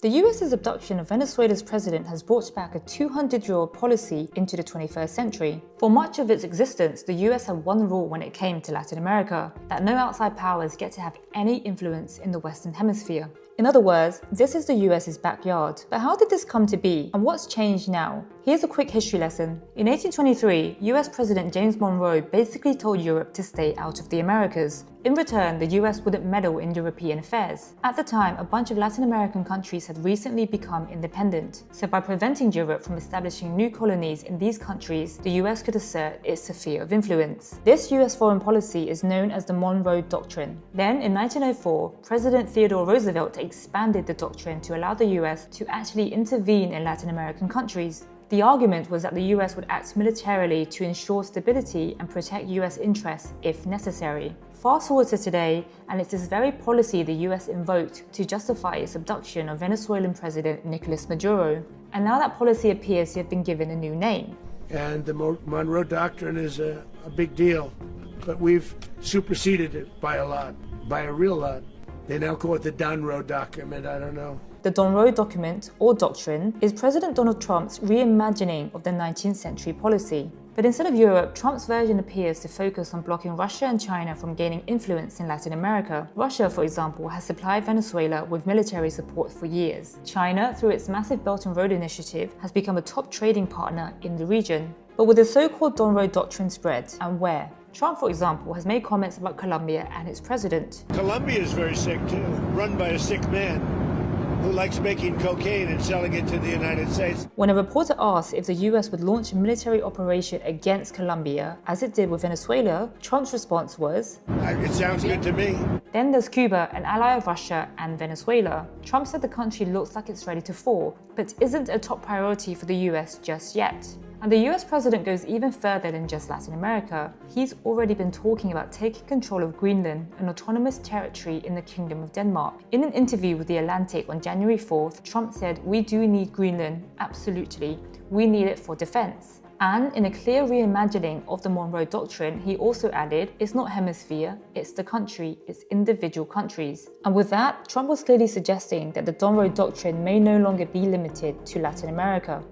The US's abduction of Venezuela's president has brought back a 200-year-old policy into the 21st century. For much of its existence, the US had one rule when it came to Latin America, that no outside powers get to have any influence in the Western Hemisphere. In other words, this is the US's backyard. But how did this come to be, and what's changed now? Here's a quick history lesson. In 1823, US President James Monroe basically told Europe to stay out of the Americas. In return, the US wouldn't meddle in European affairs. At the time, a bunch of Latin American countries had recently become independent. So by preventing Europe from establishing new colonies in these countries, the US could assert its sphere of influence. This US foreign policy is known as the Monroe Doctrine. Then, in 1904, President Theodore Roosevelt expanded the doctrine to allow the US to actually intervene in Latin American countries. The argument was that the US would act militarily to ensure stability and protect US interests if necessary. Fast forward to today, and it's this very policy the US invoked to justify its abduction of Venezuelan President Nicolas Maduro. And now that policy appears to have been given a new name. And the Monroe Doctrine is a big deal, but we've superseded it by a lot, by a real lot. They now call it the Donroe Document, I don't know. The Donroe Document, or Doctrine, is President Donald Trump's reimagining of the 19th century policy. But instead of Europe, Trump's version appears to focus on blocking Russia and China from gaining influence in Latin America. Russia, for example, has supplied Venezuela with military support for years. China, through its massive Belt and Road initiative, has become a top trading partner in the region. But with the so-called Donroe Doctrine spread, and where? Trump, for example, has made comments about Colombia and its president. Colombia is very sick too, run by a sick man who likes making cocaine and selling it to the United States. When a reporter asked if the US would launch a military operation against Colombia, as it did with Venezuela, Trump's response was, "It sounds good to me." Then there's Cuba, an ally of Russia and Venezuela. Trump said the country looks like it's ready to fall, but isn't a top priority for the US just yet. And the US president goes even further than just Latin America. He's already been talking about taking control of Greenland, an autonomous territory in the Kingdom of Denmark. In an interview with The Atlantic on January 4th, Trump said, "We do need Greenland, absolutely. We need it for defense." And in a clear reimagining of the Monroe Doctrine, he also added, "It's not hemisphere, it's the country, it's individual countries." And with that, Trump was clearly suggesting that the Donroe Doctrine may no longer be limited to Latin America.